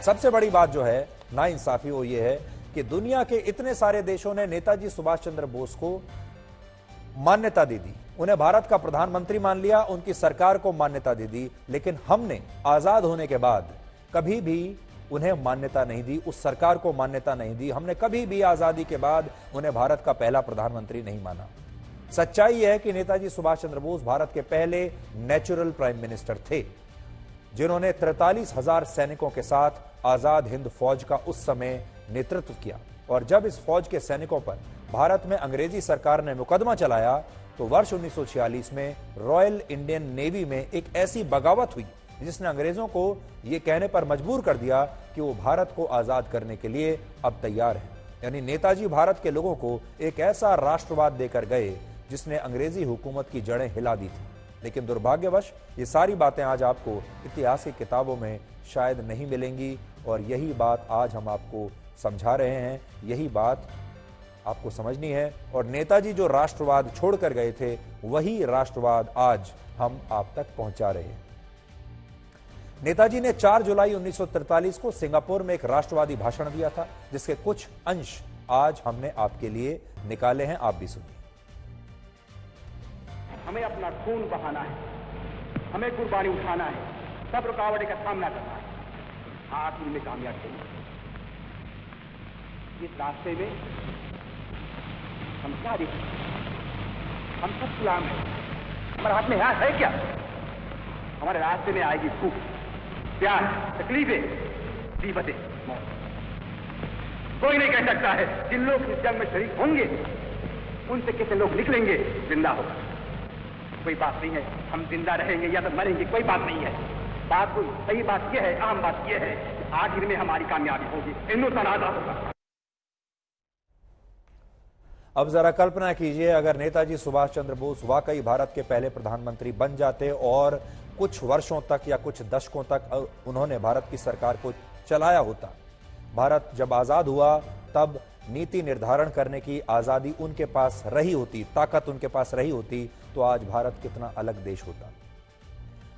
सबसे बड़ी बात जो है नाइंसाफी वो ये है कि दुनिया के इतने सारे देशों ने नेताजी सुभाष चंद्र बोस को मान्यता दे दी, उन्हें भारत का प्रधानमंत्री मान लिया, उनकी सरकार को मान्यता दे दी, लेकिन हमने आजाद होने के बाद कभी भी उन्हें मान्यता नहीं दी, उस सरकार को मान्यता नहीं दी। हमने कभी भी आजादी के बाद उन्हें भारत का पहला प्रधानमंत्री नहीं माना। सच्चाई यह है कि नेताजी सुभाष चंद्र बोस भारत के पहले नेचुरल प्राइम मिनिस्टर थे, जिन्होंने 43,000 सैनिकों के साथ आजाद हिंद फौज का उस समय नेतृत्व किया। और जब इस फौज के सैनिकों पर भारत में अंग्रेजी सरकार ने मुकदमा चलाया तो वर्ष 1946 में रॉयल इंडियन नेवी में एक ऐसी बगावत हुई जिसने अंग्रेजों को यह कहने पर मजबूर कर दिया कि वो भारत को आजाद करने के लिए अब तैयार है। यानी नेताजी भारत के लोगों को एक ऐसा राष्ट्रवाद देकर गए जिसने अंग्रेजी हुकूमत की जड़ें हिला दी थी। लेकिन दुर्भाग्यवश ये सारी बातें आज आपको इतिहास की किताबों में शायद नहीं मिलेंगी, और यही बात आज हम आपको समझा रहे हैं, यही बात आपको समझनी है। और नेताजी जो राष्ट्रवाद छोड़कर गए थे वही राष्ट्रवाद आज हम आप तक पहुंचा रहे हैं। नेताजी ने 4 जुलाई 1943 को सिंगापुर में एक राष्ट्रवादी भाषण दिया था, जिसके कुछ अंश आज हमने आपके लिए निकाले हैं, आप भी सुनिए। हमें अपना खून बहाना है, हमें कुर्बानी उठाना है, सब रुकावटें का सामना करना है, आखिर में कामयाब होना। इस रास्ते में हम क्या देखें? हम सब गुलाम हैं। हमारे हाथ में हाथ है क्या? हमारे रास्ते में आएगी भूख, प्यास, तकलीफें, मुसीबतें, मौत। कोई नहीं कह सकता है जिन लोग इस जंग में शरीक होंगे उनसे कितने लोग निकलेंगे जिंदा होकर। कोई बात नहीं है हम जिंदा रहेंगे या तो मरेंगे, कोई बात नहीं है। बात कोई सही बात यह है, अहम बात यह है कि आखिर में हमारी कामयाबी होगी, हिंदुस्तान आजाद होगा। अब जरा कल्पना कीजिए अगर नेताजी सुभाष चंद्र बोस वाकई भारत के पहले प्रधानमंत्री बन जाते और कुछ वर्षों तक या कुछ दशकों तक उन्होंने भारत की सरकार को चलाया होता। भारत जब आजाद हुआ तब नीति निर्धारण करने की आजादी उनके पास रही होती, ताकत उनके पास रही होती, तो आज भारत कितना अलग देश होता।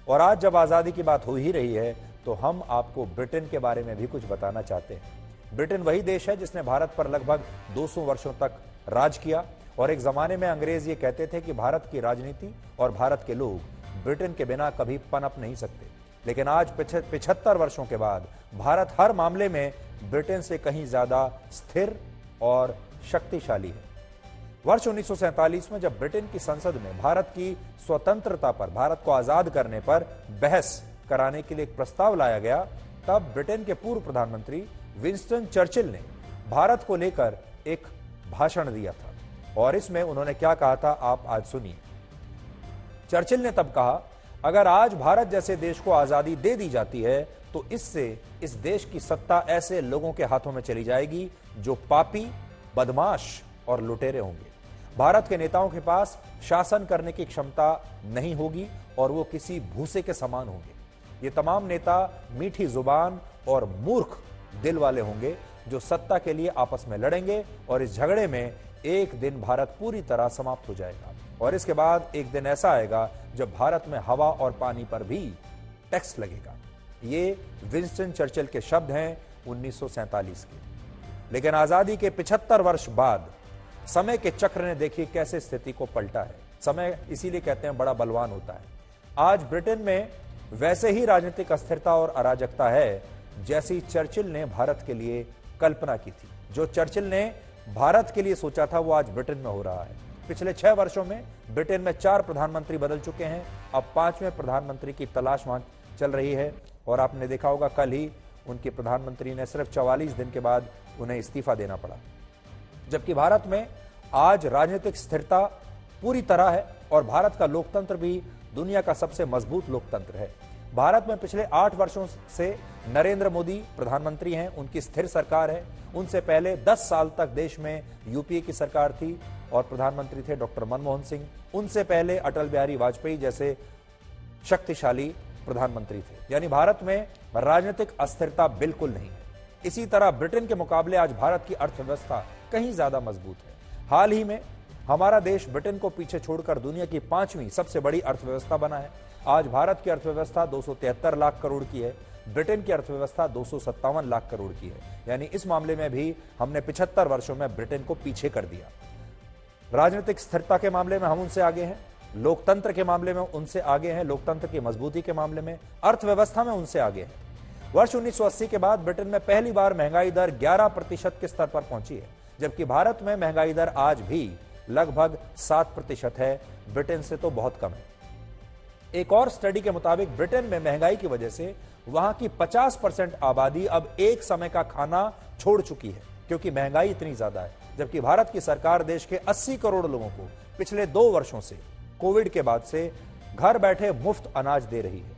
और आज जब आजादी की बात हो ही रही है तो हम आपको ब्रिटेन के बारे में भी कुछ बताना चाहते हैं। ब्रिटेन वही देश है जिसने भारत पर लगभग 200 वर्षों तक राज किया, और एक जमाने में अंग्रेज ये कहते थे कि भारत की राजनीति और भारत के लोग ब्रिटेन के बिना कभी पनप नहीं सकते। लेकिन आज 75 वर्षों के बाद भारत हर मामले में ब्रिटेन से कहीं ज्यादा स्थिर और शक्तिशाली है। वर्ष 1947 में जब ब्रिटेन की संसद में भारत की स्वतंत्रता पर, भारत को आजाद करने पर बहस कराने के लिए एक प्रस्ताव लाया गया, तब ब्रिटेन के पूर्व प्रधानमंत्री विंस्टन चर्चिल ने भारत को लेकर एक भाषण दिया था, और इसमें उन्होंने क्या कहा था आप आज सुनिए। चर्चिल ने तब कहा, अगर आज भारत जैसे देश को आजादी दे दी जाती है तो इससे इस देश की सत्ता ऐसे लोगों के हाथों में चली जाएगी जो पापी, बदमाश और लुटेरे होंगे। भारत के नेताओं के पास शासन करने की क्षमता नहीं होगी और वो किसी भूसे के समान होंगे। ये तमाम नेता मीठी जुबान और मूर्ख दिल वाले होंगे जो सत्ता के लिए आपस में लड़ेंगे, और इस झगड़े में एक दिन भारत पूरी तरह समाप्त हो जाएगा। और इसके बाद एक दिन ऐसा आएगा जब भारत में हवा और पानी पर भी टैक्स लगेगा। ये विंस्टन चर्चिल के शब्द हैं 1947 के। लेकिन आजादी के 75 वर्ष बाद समय के चक्र ने देखी कैसे स्थिति को पलटा है। समय इसीलिए कहते हैं बड़ा बलवान होता है। आज ब्रिटेन में वैसे ही राजनीतिक अस्थिरता और अराजकता है जैसी चर्चिल ने भारत के लिए कल्पना की थी। जो चर्चिल ने भारत के लिए सोचा था वो आज ब्रिटेन में हो रहा है। पिछले 6 वर्षों में ब्रिटेन में 4 प्रधानमंत्री बदल चुके हैं। अब 5वें प्रधानमंत्री की तलाश वहां चल रही है, और आपने देखा होगा कल ही उनके प्रधानमंत्री ने सिर्फ 44 दिन के बाद उन्हें इस्तीफा देना पड़ा। जबकि भारत में आज राजनीतिक स्थिरता पूरी तरह है और भारत का लोकतंत्र भी दुनिया का सबसे मजबूत लोकतंत्र है। भारत में पिछले 8 वर्षों से नरेंद्र मोदी प्रधानमंत्री हैं, उनकी स्थिर सरकार है। उनसे पहले 10 साल तक देश में यूपीए की सरकार थी और प्रधानमंत्री थे डॉक्टर मनमोहन सिंह। उनसे पहले अटल बिहारी वाजपेयी जैसे शक्तिशाली प्रधानमंत्री थे। यानी भारत में राजनीतिक अस्थिरता बिल्कुल नहीं है। इसी तरह ब्रिटेन के मुकाबले आज भारत की अर्थव्यवस्था कहीं ज्यादा मजबूत है। हाल ही में हमारा देश ब्रिटेन को पीछे छोड़कर दुनिया की 5वीं सबसे बड़ी अर्थव्यवस्था बना है। आज भारत की अर्थव्यवस्था 273 लाख करोड़ की है, ब्रिटेन की अर्थव्यवस्था 257 लाख करोड़ की है, यानी इस मामले में भी हमने 75 वर्षों में ब्रिटेन को पीछे कर दिया। राजनीतिक स्थिरता के मामले में हम उनसे आगे हैं, लोकतंत्र के मामले में उनसे आगे हैं, लोकतंत्र की मजबूती के मामले में, अर्थव्यवस्था में उनसे आगे हैं। वर्ष 1980 के बाद ब्रिटेन में पहली बार महंगाई दर 11% के स्तर पर पहुंची है, जबकि भारत में महंगाई दर आज भी लगभग 7% है, ब्रिटेन से तो बहुत कम है। एक और स्टडी के मुताबिक ब्रिटेन में महंगाई की वजह से वहां की 50% आबादी अब एक समय का खाना छोड़ चुकी है, क्योंकि महंगाई इतनी ज्यादा है। जबकि भारत की सरकार देश के 80 करोड़ लोगों को पिछले 2 वर्षों से, कोविड के बाद से, घर बैठे मुफ्त अनाज दे रही है।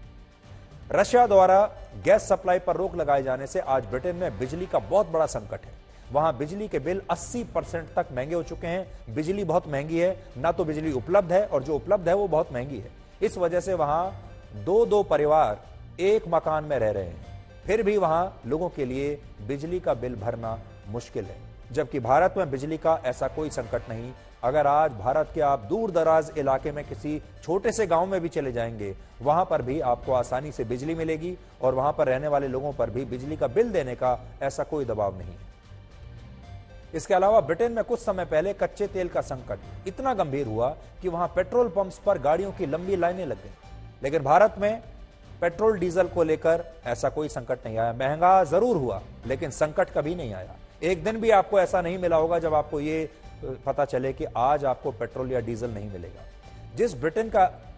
रशिया द्वारा गैस सप्लाई पर रोक लगाए जाने से आज ब्रिटेन में बिजली का बहुत बड़ा संकट है। वहां बिजली के बिल 80% तक महंगे हो चुके हैं। बिजली बहुत महंगी है, ना तो बिजली उपलब्ध है, और जो उपलब्ध है वो बहुत महंगी है। इस वजह से वहां 2-2 परिवार एक मकान में रह रहे हैं, फिर भी वहां लोगों के लिए बिजली का बिल भरना मुश्किल है। जबकि भारत में बिजली का ऐसा कोई संकट नहीं। अगर आज भारत के आप दूर दराज इलाके में किसी छोटे से गांव में भी चले जाएंगे, वहां पर भी आपको आसानी से बिजली मिलेगी, और वहां पर रहने वाले लोगों पर भी बिजली का बिल देने का ऐसा कोई दबाव नहीं है। इसके अलावा ब्रिटेन में कुछ समय पहले कच्चे तेल का संकट इतना गंभीर हुआ कि वहां पेट्रोल पंप्स पर गाड़ियों की लंबी लाइनें लग गई। लेकिन भारत में पेट्रोल डीजल को लेकर ऐसा कोई संकट नहीं आया। महंगा जरूर हुआ, लेकिन संकट कभी नहीं आया। एक दिन भी आपको ऐसा नहीं मिला होगा जब आपको ये पता चले कि आज आपको पेट्रोल या डीजल नहीं मिलेगा। जिस ब्रिटेन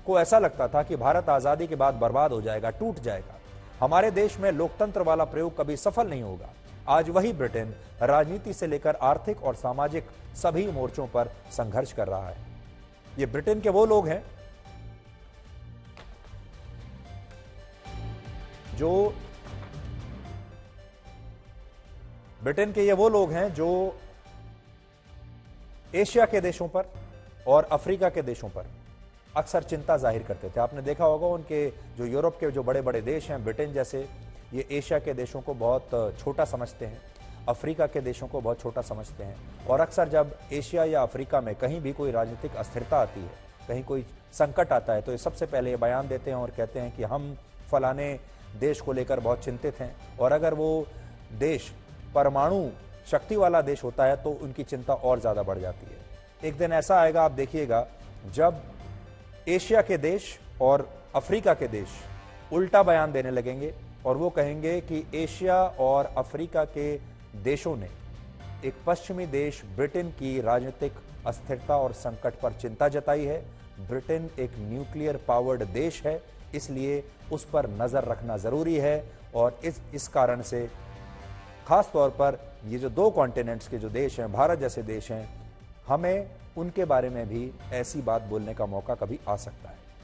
को ऐसा लगता था कि भारत आजादी के बाद बर्बाद हो जाएगा, टूट जाएगा, हमारे देश में लोकतंत्र वाला प्रयोग कभी सफल नहीं होगा, आज वही ब्रिटेन राजनीति से लेकर आर्थिक और सामाजिक सभी मोर्चों पर संघर्ष कर रहा है। ये ब्रिटेन के वो लोग हैं जो एशिया के देशों पर और अफ्रीका के देशों पर अक्सर चिंता जाहिर करते थे। आपने देखा होगा उनके जो यूरोप के जो बड़े बड़े देश हैं, ब्रिटेन जैसे, ये एशिया के देशों को बहुत छोटा समझते हैं, अफ्रीका के देशों को बहुत छोटा समझते हैं। और अक्सर जब एशिया या अफ्रीका में कहीं भी कोई राजनीतिक अस्थिरता आती है, कहीं कोई संकट आता है, तो ये सबसे पहले ये बयान देते हैं और कहते हैं कि हम फलाने देश को लेकर बहुत चिंतित हैं, और अगर वो देश परमाणु शक्ति वाला देश होता है तो उनकी चिंता और ज्यादा बढ़ जाती है। एक दिन ऐसा आएगा, आप देखिएगा, जब एशिया के देश और अफ्रीका के देश उल्टा बयान देने लगेंगे और वो कहेंगे कि एशिया और अफ्रीका के देशों ने एक पश्चिमी देश ब्रिटेन की राजनीतिक अस्थिरता और संकट पर चिंता जताई है। ब्रिटेन एक न्यूक्लियर पावर्ड देश है, इसलिए उस पर नजर रखना जरूरी है। और इस कारण से खास तौर पर ये जो 2 कॉन्टिनेंट्स के जो देश हैं, भारत जैसे देश हैं, हमें उनके बारे में भी ऐसी बात बोलने का मौका कभी आ सकता है।